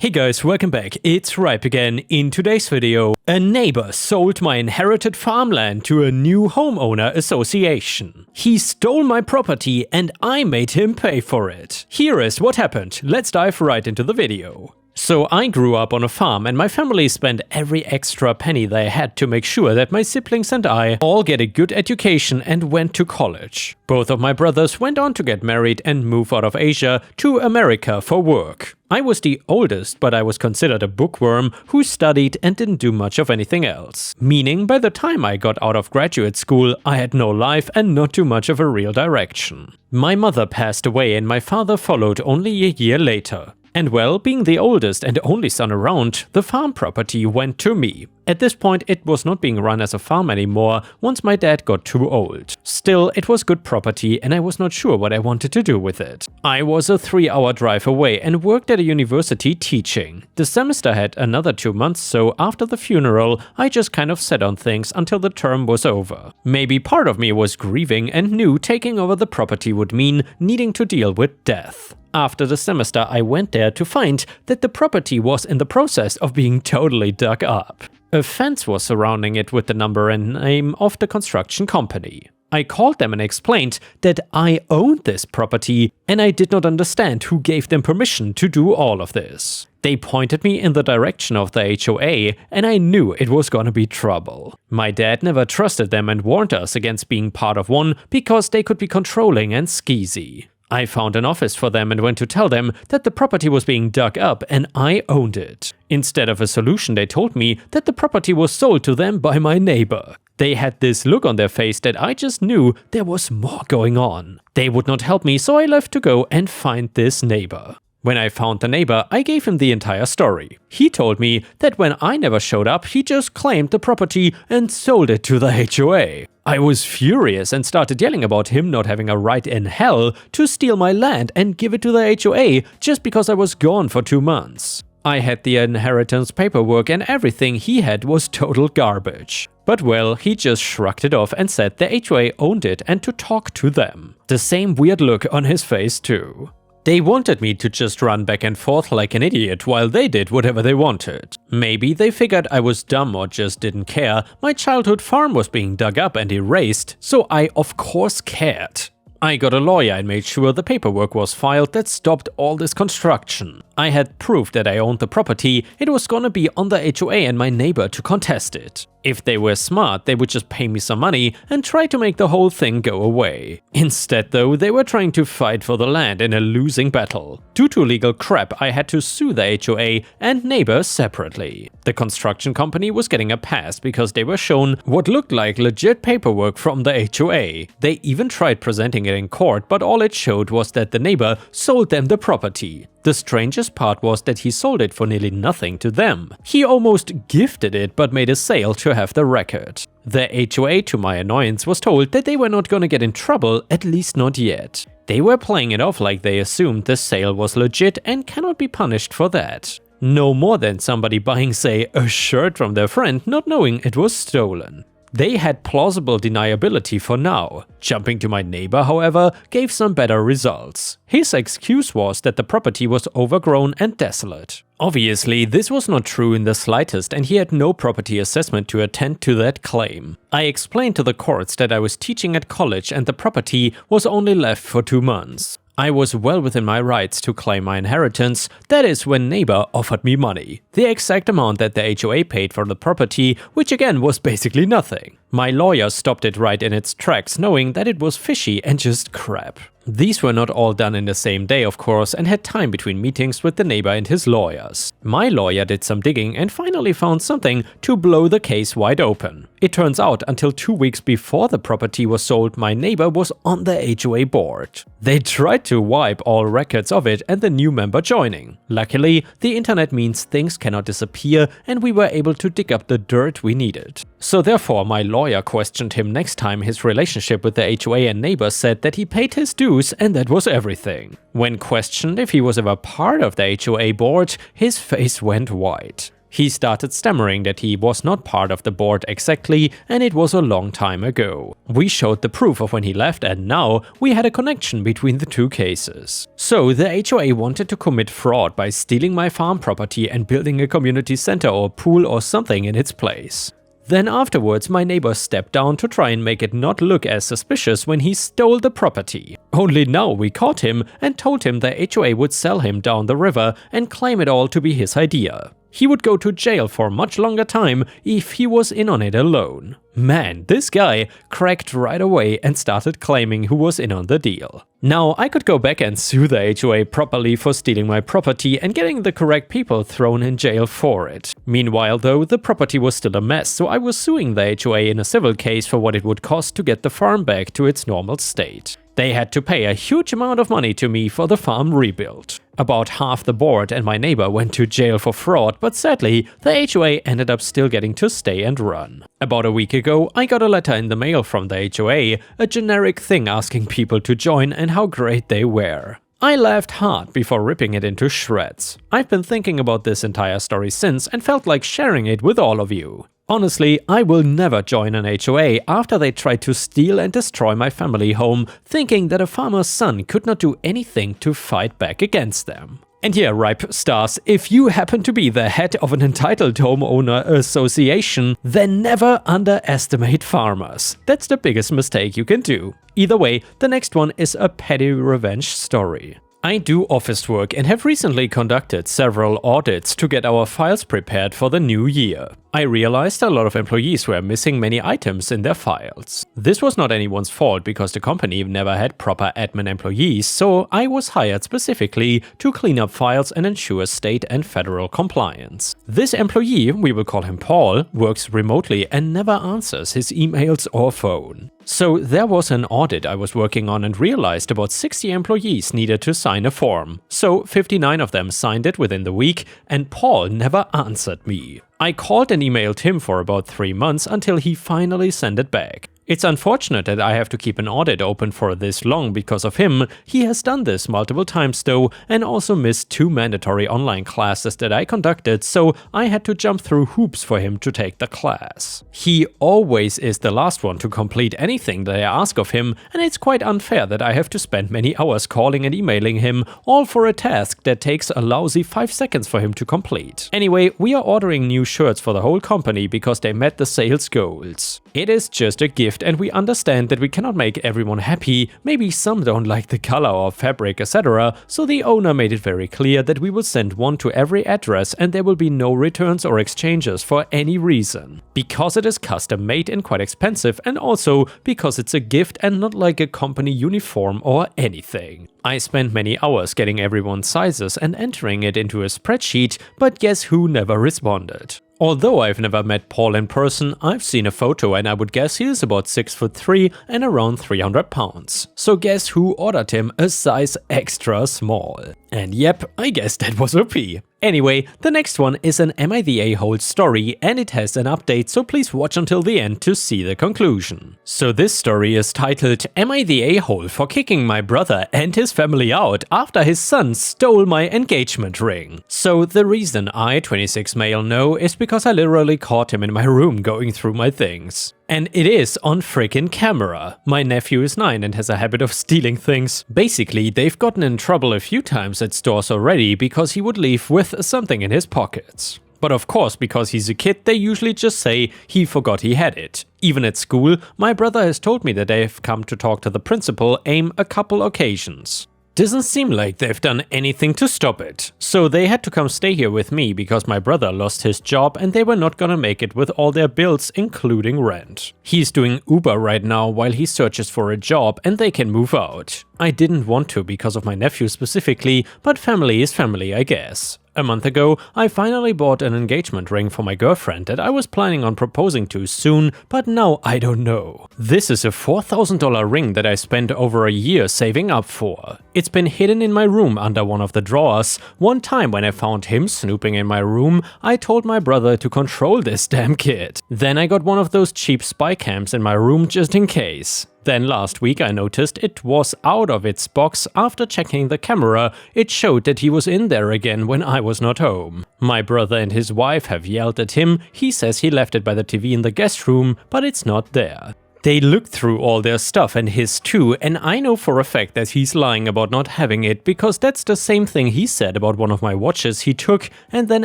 Hey guys, welcome back, it's Ripe again. In today's video, a neighbor sold my inherited farmland to a new homeowner association. He stole my property and I made him pay for it. Here is what happened, let's dive right into the video. So I grew up on a farm and my family spent every extra penny they had to make sure that my siblings and I all get a good education and went to college. Both of my brothers went on to get married and move out of Asia to America for work. I was the oldest, but I was considered a bookworm who studied and didn't do much of anything else. Meaning, by the time I got out of graduate school, I had no life and not too much of a real direction. My mother passed away and my father followed only a year later. And well, being the oldest and only son around, the farm property went to me. At this point, it was not being run as a farm anymore once my dad got too old. Still, it was good property and I was not sure what I wanted to do with it. I was a 3-hour drive away and worked at a university teaching. The semester had another 2 months, so after the funeral, I just kind of sat on things until the term was over. Maybe part of me was grieving and knew taking over the property would mean needing to deal with death. After the semester, I went there to find that the property was in the process of being totally dug up. A fence was surrounding it with the number and name of the construction company. I called them and explained that I owned this property and I did not understand who gave them permission to do all of this. They pointed me in the direction of the HOA and I knew it was gonna be trouble. My dad never trusted them and warned us against being part of one because they could be controlling and skeezy. I found an office for them and went to tell them that the property was being dug up and I owned it. Instead of a solution, they told me that the property was sold to them by my neighbor. They had this look on their face that I just knew there was more going on. They would not help me, so I left to go and find this neighbor. When I found the neighbor, I gave him the entire story. He told me that when I never showed up, he just claimed the property and sold it to the HOA. I was furious and started yelling about him not having a right in hell to steal my land and give it to the HOA just because I was gone for 2 months. I had the inheritance paperwork and everything he had was total garbage. But well, he just shrugged it off and said the HOA owned it and to talk to them. The same weird look on his face too. They wanted me to just run back and forth like an idiot while they did whatever they wanted. Maybe they figured I was dumb or just didn't care. My childhood farm was being dug up and erased, so I of course cared. I got a lawyer and made sure the paperwork was filed that stopped all this construction. I had proof that I owned the property, it was gonna be on the HOA and my neighbor to contest it. If they were smart, they would just pay me some money and try to make the whole thing go away. Instead though, they were trying to fight for the land in a losing battle. Due to legal crap, I had to sue the HOA and neighbor separately. The construction company was getting a pass because they were shown what looked like legit paperwork from the HOA. They even tried presenting it in court, but all it showed was that the neighbor sold them the property. The strangest part was that he sold it for nearly nothing to them. He almost gifted it but made a sale to have the record. The HOA, to my annoyance, was told that they were not gonna get in trouble, at least not yet. They were playing it off like they assumed the sale was legit and cannot be punished for that. No more than somebody buying, say, a shirt from their friend not knowing it was stolen. They had plausible deniability for now. Jumping to my neighbor, however, gave some better results. His excuse was that the property was overgrown and desolate. Obviously, this was not true in the slightest and he had no property assessment to attend to that claim. I explained to the courts that I was teaching at college and the property was only left for 2 months. I was well within my rights to claim my inheritance, that is when neighbor offered me money. The exact amount that the HOA paid for the property, which again was basically nothing. My lawyer stopped it right in its tracks knowing that it was fishy and just crap. These were not all done in the same day, of course, and had time between meetings with the neighbor and his lawyers. My lawyer did some digging and finally found something to blow the case wide open. It turns out until 2 weeks before the property was sold, my neighbor was on the HOA board. They tried to wipe all records of it and the new member joining. Luckily, the internet means things cannot disappear and we were able to dig up the dirt we needed. So therefore, my lawyer questioned him next time his relationship with the HOA and neighbor said that he paid his dues and that was everything. When questioned if he was ever part of the HOA board, his face went white. He started stammering that he was not part of the board exactly and it was a long time ago. We showed the proof of when he left and now we had a connection between the two cases. So the HOA wanted to commit fraud by stealing my farm property and building a community center or pool or something in its place. Then afterwards my neighbor stepped down to try and make it not look as suspicious when he stole the property. Only now we caught him and told him the HOA would sell him down the river and claim it all to be his idea. He would go to jail for a much longer time if he was in on it alone. Man, this guy cracked right away and started claiming who was in on the deal. Now, I could go back and sue the HOA properly for stealing my property and getting the correct people thrown in jail for it. Meanwhile though, the property was still a mess, so I was suing the HOA in a civil case for what it would cost to get the farm back to its normal state. They had to pay a huge amount of money to me for the farm rebuild. About half the board and my neighbor went to jail for fraud, but sadly, the HOA ended up still getting to stay and run. About a week ago, I got a letter in the mail from the HOA, a generic thing asking people to join and how great they were. I laughed hard before ripping it into shreds. I've been thinking about this entire story since and felt like sharing it with all of you. Honestly, I will never join an HOA after they tried to steal and destroy my family home, thinking that a farmer's son could not do anything to fight back against them. And yeah, Ripe Stars, if you happen to be the head of an entitled homeowner association, then never underestimate farmers. That's the biggest mistake you can do. Either way, the next one is a petty revenge story. I do office work and have recently conducted several audits to get our files prepared for the new year. I realized a lot of employees were missing many items in their files. This was not anyone's fault because the company never had proper admin employees, so I was hired specifically to clean up files and ensure state and federal compliance. This employee, we will call him Paul, works remotely and never answers his emails or phone. So there was an audit I was working on and realized about 60 employees needed to sign a form. So 59 of them signed it within the week and Paul never answered me. I called and emailed him for about 3 months until he finally sent it back. It's unfortunate that I have to keep an audit open for this long because of him. He has done this multiple times though and also missed 2 mandatory online classes that I conducted, so I had to jump through hoops for him to take the class. He always is the last one to complete anything that I ask of him, and it's quite unfair that I have to spend many hours calling and emailing him, all for a task that takes a lousy 5 seconds for him to complete. Anyway, we are ordering new shirts for the whole company because they met the sales goals. It is just a gift and we understand that we cannot make everyone happy, maybe some don't like the color or fabric, etc, so the owner made it very clear that we will send one to every address and there will be no returns or exchanges for any reason. Because it is custom made and quite expensive, and also because it's a gift and not like a company uniform or anything. I spent many hours getting everyone's sizes and entering it into a spreadsheet, but guess who never responded? Although I've never met Paul in person, I've seen a photo and I would guess he is about 6'3" and around 300 pounds. So guess who ordered him a size extra small? And yep, I guess that was OP. Anyway, the next one is an Am I the A-hole story and it has an update, so please watch until the end to see the conclusion. So this story is titled Am I the A-hole for kicking my brother and his family out after his son stole my engagement ring? So the reason I, 26 male, know is because I literally caught him in my room going through my things. And it is on freaking camera. My nephew is 9 and has a habit of stealing things. Basically, they've gotten in trouble a few times at stores already because he would leave with something in his pockets. But of course, because he's a kid, they usually just say he forgot he had it. Even at school, my brother has told me that they've come to talk to the principal a couple occasions. Doesn't seem like they've done anything to stop it. So they had to come stay here with me because my brother lost his job and they were not gonna make it with all their bills, including rent. He's doing Uber right now while he searches for a job and they can move out. I didn't want to because of my nephew specifically, but family is family, I guess. A month ago, I finally bought an engagement ring for my girlfriend that I was planning on proposing to soon, but now I don't know. This is a $4,000 ring that I spent over a year saving up for. It's been hidden in my room under one of the drawers. One time when I found him snooping in my room, I told my brother to control this damn kid. Then I got one of those cheap spy cams in my room just in case. Then last week I noticed it was out of its box after checking the camera. It showed that he was in there again when I was not home. My brother and his wife have yelled at him. He says he left it by the TV in the guest room, but it's not there. They looked through all their stuff and his too, and I know for a fact that he's lying about not having it because that's the same thing he said about one of my watches he took and then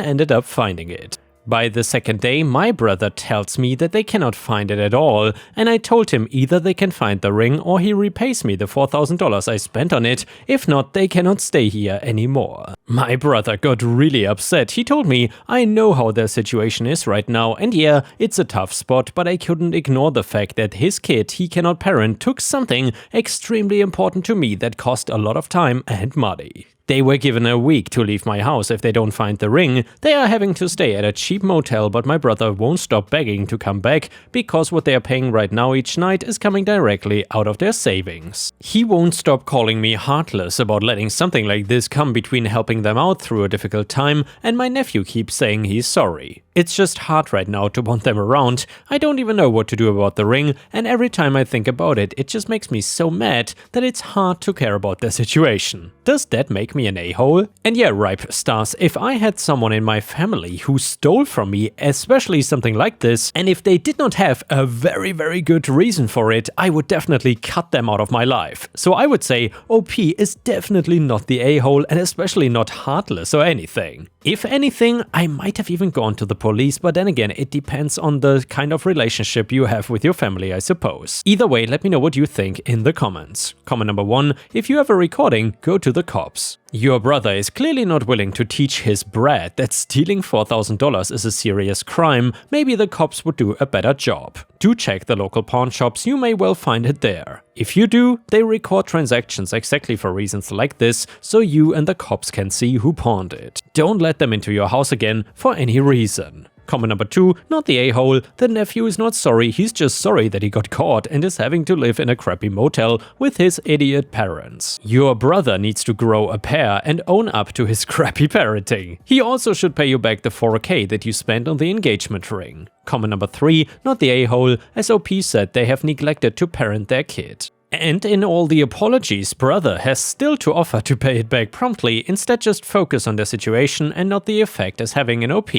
ended up finding it. By the second day, my brother tells me that they cannot find it at all, and I told him either they can find the ring or he repays me the $4,000 I spent on it. If not, they cannot stay here anymore. My brother got really upset. He told me, I know how their situation is right now, and yeah, it's a tough spot, but I couldn't ignore the fact that his kid he cannot parent took something extremely important to me that cost a lot of time and money. They were given a week to leave my house if they don't find the ring. They are having to stay at a cheap motel, but my brother won't stop begging to come back because what they are paying right now each night is coming directly out of their savings. He won't stop calling me heartless about letting something like this come between helping them out through a difficult time, and my nephew keeps saying he's sorry. It's just hard right now to want them around. I don't even know what to do about the ring, and every time I think about it, it just makes me so mad that it's hard to care about their situation. Does that make me an a-hole? And yeah, Ripestars, if I had someone in my family who stole from me, especially something like this, and if they did not have a very good reason for it, I would definitely cut them out of my life. So I would say OP is definitely not the a-hole and especially not heartless or anything. If anything, I might have even gone to the police, but then again, it depends on the kind of relationship you have with your family, I suppose. Either way, let me know what you think in the comments. Comment number 1, if you have a recording, go to the cops. Your brother is clearly not willing to teach his brat that stealing $4,000 is a serious crime. Maybe the cops would do a better job. Do check the local pawn shops, you may well find it there. If you do, they record transactions exactly for reasons like this, so you and the cops can see who pawned it. Don't let them into your house again for any reason. Comment number 2, not the a-hole. The nephew is not sorry, he's just sorry that he got caught and is having to live in a crappy motel with his idiot parents. Your brother needs to grow a pair and own up to his crappy parenting. He also should pay you back the $4,000 that you spent on the engagement ring. Comment number 3, not the a-hole. As OP said, they have neglected to parent their kid. And in all the apologies, brother has still to offer to pay it back promptly, instead just focus on the situation and not the effect as having an OP.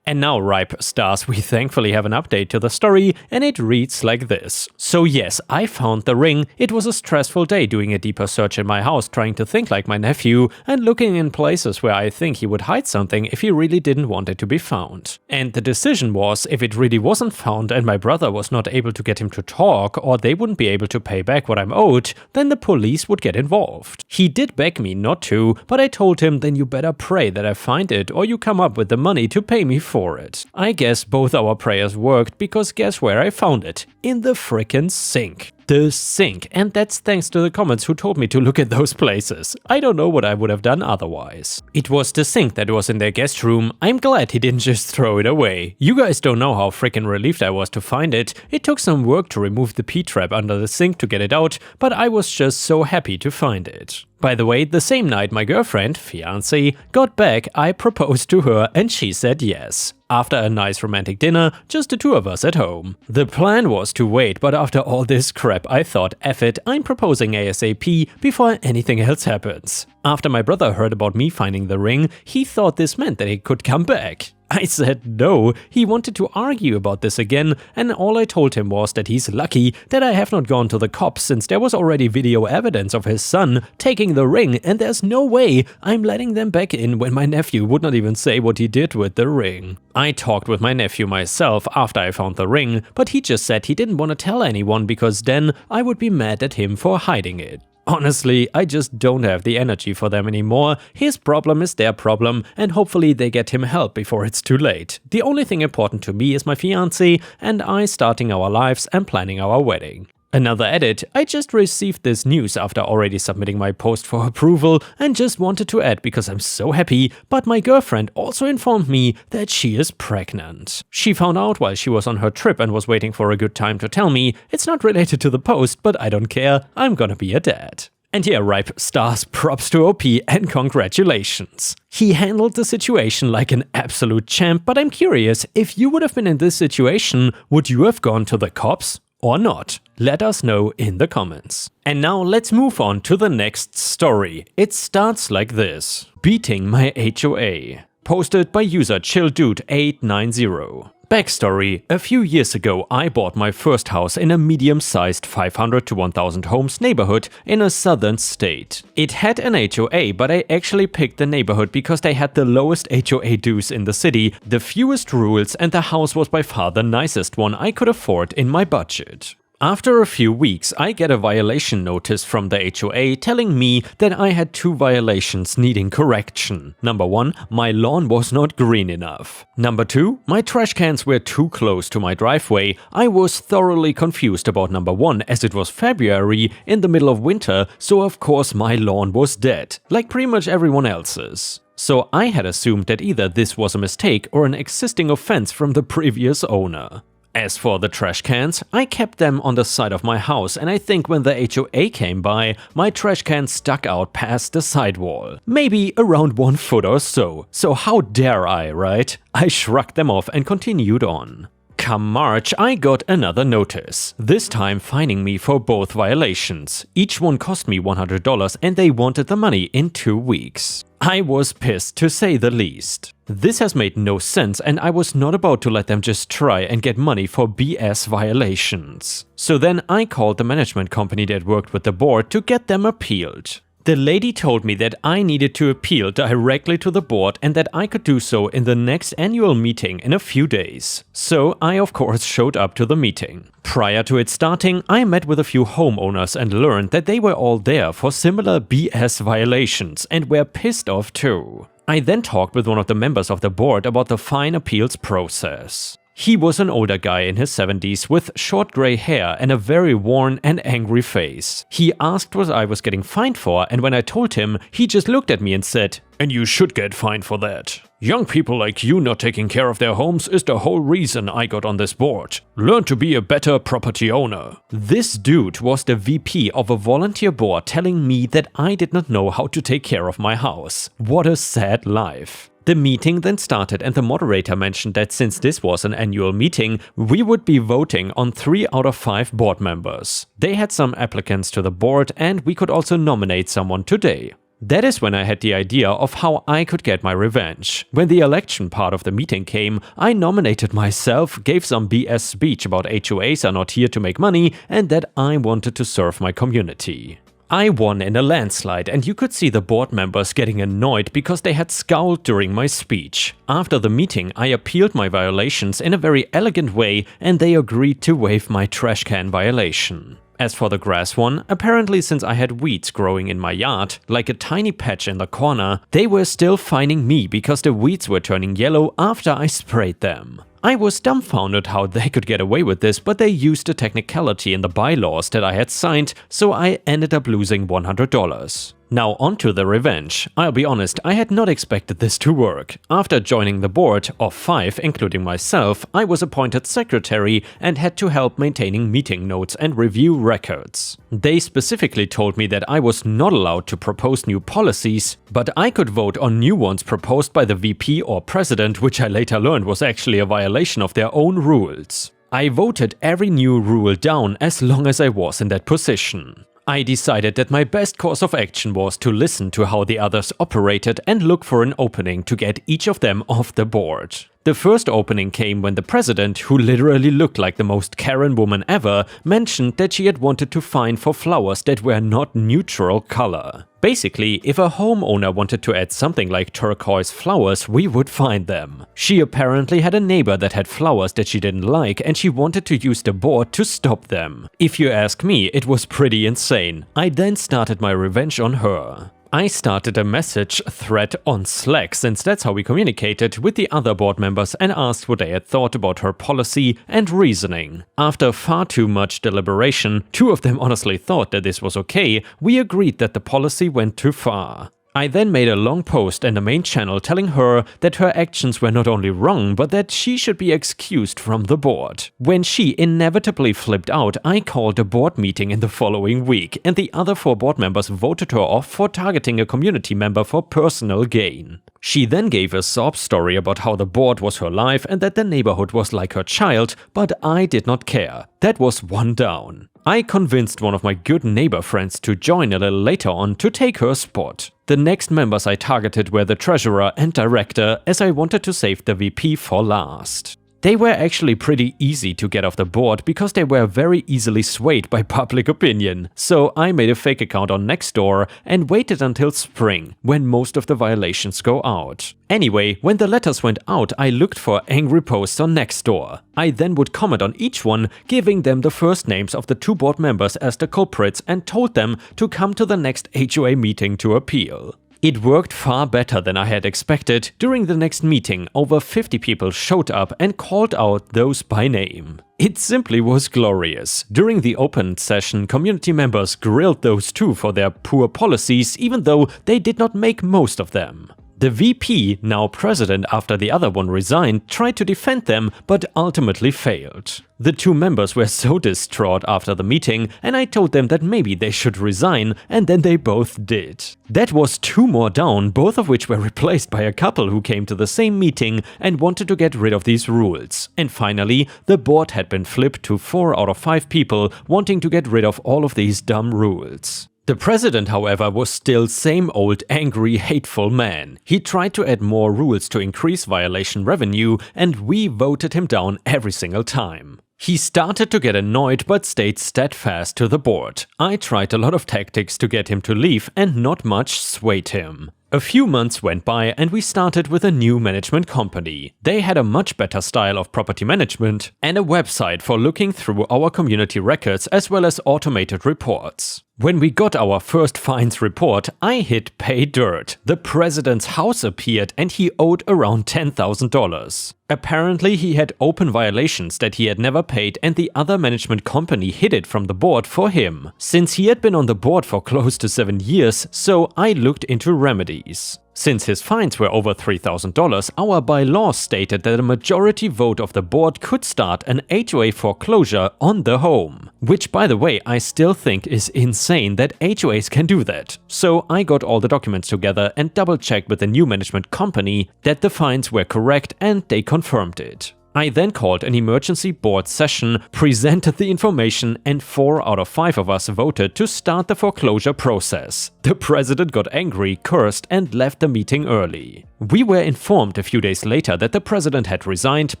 And now, Ripestars, we thankfully have an update to the story, and it reads like this. So yes, I found the ring. It was a stressful day doing a deeper search in my house, trying to think like my nephew, and looking in places where I think he would hide something if he really didn't want it to be found. And the decision was, if it really wasn't found and my brother was not able to get him to talk, or they wouldn't be able to pay back what I'm owed, then the police would get involved. He did beg me not to, but I told him, then you better pray that I find it or you come up with the money to pay me for it. I guess both our prayers worked, because guess where I found it? In the frickin' sink. The sink, and that's thanks to the comments who told me to look at those places. I don't know what I would have done otherwise. It was the sink that was in their guest room. I'm glad he didn't just throw it away. You guys don't know how freaking relieved I was to find it. It took some work to remove the P-trap under the sink to get it out, but I was just so happy to find it. By the way, the same night my girlfriend, fiancé, got back, I proposed to her and she said yes. After a nice romantic dinner, just the two of us at home. The plan was to wait, but after all this crap, I thought, F it, I'm proposing ASAP before anything else happens. After my brother heard about me finding the ring, he thought this meant that he could come back. I said no, he wanted to argue about this again, and all I told him was that he's lucky that I have not gone to the cops, since there was already video evidence of his son taking the ring, and there's no way I'm letting them back in when my nephew would not even say what he did with the ring. I talked with my nephew myself after I found the ring, but he just said he didn't want to tell anyone because then I would be mad at him for hiding it. Honestly, I just don't have the energy for them anymore. His problem is their problem, and hopefully they get him help before it's too late. The only thing important to me is my fiancé and I starting our lives and planning our wedding. Another edit, I just received this news after already submitting my post for approval and just wanted to add because I'm so happy, but my girlfriend also informed me that she is pregnant. She found out while she was on her trip and was waiting for a good time to tell me. It's not related to the post, but I don't care, I'm gonna be a dad. And here, Ripestars, props to OP and congratulations. He handled the situation like an absolute champ, but I'm curious, if you would have been in this situation, would you have gone to the cops? Or not? Let us know in the comments. And now let's move on to the next story. It starts like this. Beating my HOA. Posted by user chilldude890. Backstory: a few years ago I bought my first house in a medium-sized 500 to 1000 homes neighborhood in a southern state. It had an HOA, but I actually picked the neighborhood because they had the lowest HOA dues in the city, the fewest rules, and the house was by far the nicest one I could afford in my budget. After a few weeks, I get a violation notice from the HOA telling me that I had 2 violations needing correction. Number 1, my lawn was not green enough. Number 2, my trash cans were too close to my driveway. I was thoroughly confused about number 1 as it was February in the middle of winter, so of course my lawn was dead, like pretty much everyone else's. So I had assumed that either this was a mistake or an existing offense from the previous owner. As for the trash cans, I kept them on the side of my house, and I think when the HOA came by, my trash cans stuck out past the sidewall. Maybe around 1 foot or so. So how dare I, right? I shrugged them off and continued on. Come March, I got another notice, this time fining me for both violations. Each one cost me $100 and they wanted the money in 2 weeks. I was pissed to say the least. This has made no sense and I was not about to let them just try and get money for BS violations. So then I called the management company that worked with the board to get them appealed. The lady told me that I needed to appeal directly to the board and that I could do so in the next annual meeting in a few days. So I of course showed up to the meeting. Prior to it starting, I met with a few homeowners and learned that they were all there for similar BS violations and were pissed off too. I then talked with one of the members of the board about the fine appeals process. He was an older guy in his 70s with short grey hair and a very worn and angry face. He asked what I was getting fined for, and when I told him, he just looked at me and said, "And you should get fined for that. Young people like you not taking care of their homes is the whole reason I got on this board. Learn to be a better property owner." This dude was the VP of a volunteer board telling me that I did not know how to take care of my house. What a sad life. The meeting then started and the moderator mentioned that since this was an annual meeting, we would be voting on 3 out of 5 board members. They had some applicants to the board and we could also nominate someone today. That is when I had the idea of how I could get my revenge. When the election part of the meeting came, I nominated myself, gave some BS speech about HOAs are not here to make money and that I wanted to serve my community. I won in a landslide and you could see the board members getting annoyed because they had scowled during my speech. After the meeting, I appealed my violations in a very elegant way and they agreed to waive my trash can violation. As for the grass one, apparently since I had weeds growing in my yard, like a tiny patch in the corner, they were still fining me because the weeds were turning yellow after I sprayed them. I was dumbfounded how they could get away with this, but they used a technicality in the bylaws that I had signed, so I ended up losing $100. Now onto the revenge. I'll be honest, I had not expected this to work. After joining the board of 5, including myself, I was appointed secretary and had to help maintaining meeting notes and review records. They specifically told me that I was not allowed to propose new policies, but I could vote on new ones proposed by the VP or president, which I later learned was actually a violation of their own rules. I voted every new rule down as long as I was in that position. I decided that my best course of action was to listen to how the others operated and look for an opening to get each of them off the board. The first opening came when the president, who literally looked like the most Karen woman ever, mentioned that she had wanted to fine for flowers that were not neutral color. Basically, if a homeowner wanted to add something like turquoise flowers, we would fine them. She apparently had a neighbor that had flowers that she didn't like and she wanted to use the board to stop them. If you ask me, it was pretty insane. I then started my revenge on her. I started a message thread on Slack, since that's how we communicated, with the other board members and asked what they had thought about her policy and reasoning. After far too much deliberation, 2 of them honestly thought that this was okay, we agreed that the policy went too far. I then made a long post in the main channel telling her that her actions were not only wrong, but that she should be excused from the board. When she inevitably flipped out, I called a board meeting in the following week, and the other 4 board members voted her off for targeting a community member for personal gain. She then gave a sob story about how the board was her life and that the neighborhood was like her child, but I did not care. That was one down. I convinced one of my good neighbor friends to join a little later on to take her spot. The next members I targeted were the treasurer and director, as I wanted to save the VP for last. They were actually pretty easy to get off the board because they were very easily swayed by public opinion. So I made a fake account on Nextdoor and waited until spring, when most of the violations go out. Anyway, when the letters went out, I looked for angry posts on Nextdoor. I then would comment on each one, giving them the first names of the 2 board members as the culprits and told them to come to the next HOA meeting to appeal. It worked far better than I had expected. During the next meeting, over 50 people showed up and called out those by name. It simply was glorious. During the open session, community members grilled those 2 for their poor policies, even though they did not make most of them. The VP, now president after the other one resigned, tried to defend them, but ultimately failed. The 2 members were so distraught after the meeting, and I told them that maybe they should resign, and then they both did. That was 2 more down, both of which were replaced by a couple who came to the same meeting and wanted to get rid of these rules. And finally, the board had been flipped to 4 out of 5 people wanting to get rid of all of these dumb rules. The president, however, was still same old angry, hateful man. He tried to add more rules to increase violation revenue, and we voted him down every single time. He started to get annoyed but stayed steadfast to the board. I tried a lot of tactics to get him to leave and not much swayed him. A few months went by and we started with a new management company. They had a much better style of property management and a website for looking through our community records as well as automated reports. When we got our first fines report, I hit pay dirt. The president's house appeared and he owed around $10,000. Apparently he had open violations that he had never paid and the other management company hid it from the board for him. Since he had been on the board for close to 7 years, so I looked into remedies. Since his fines were over $3,000, our bylaws stated that a majority vote of the board could start an HOA foreclosure on the home. Which, by the way, I still think is insane that HOAs can do that. So I got all the documents together and double-checked with the new management company that the fines were correct and they confirmed it. I then called an emergency board session, presented the information, and 4 out of 5 of us voted to start the foreclosure process. The president got angry, cursed, and left the meeting early. We were informed a few days later that the president had resigned,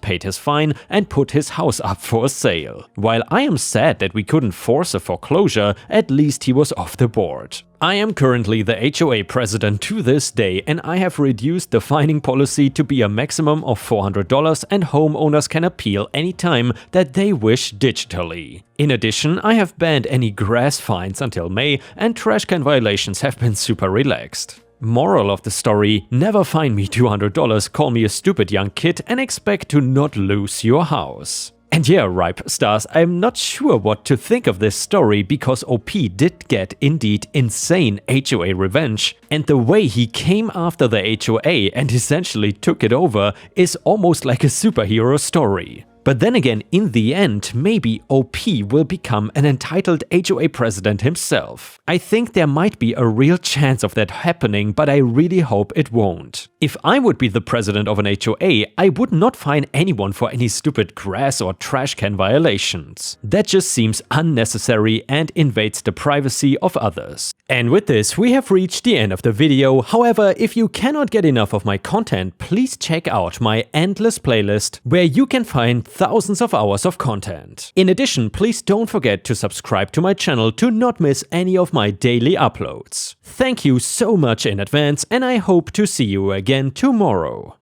paid his fine, and put his house up for sale. While I am sad that we couldn't force a foreclosure, at least he was off the board. I am currently the HOA president to this day, and I have reduced the fining policy to be a maximum of $400, and homeowners can appeal anytime that they wish digitally. In addition, I have banned any grass fines until May, and trash can violations have been super relaxed. Moral of the story: never fine me $200, call me a stupid young kid, and expect to not lose your house. And yeah, Ripe Stars, I'm not sure what to think of this story because OP did get indeed insane HOA revenge, and the way he came after the HOA and essentially took it over is almost like a superhero story. But then again, in the end, maybe OP will become an entitled HOA president himself. I think there might be a real chance of that happening, but I really hope it won't. If I would be the president of an HOA, I would not fine anyone for any stupid grass or trash can violations. That just seems unnecessary and invades the privacy of others. And with this, we have reached the end of the video. However, if you cannot get enough of my content, please check out my endless playlist, where you can find thousands of hours of content. In addition, please don't forget to subscribe to my channel to not miss any of my daily uploads. Thank you so much in advance, and I hope to see you again tomorrow.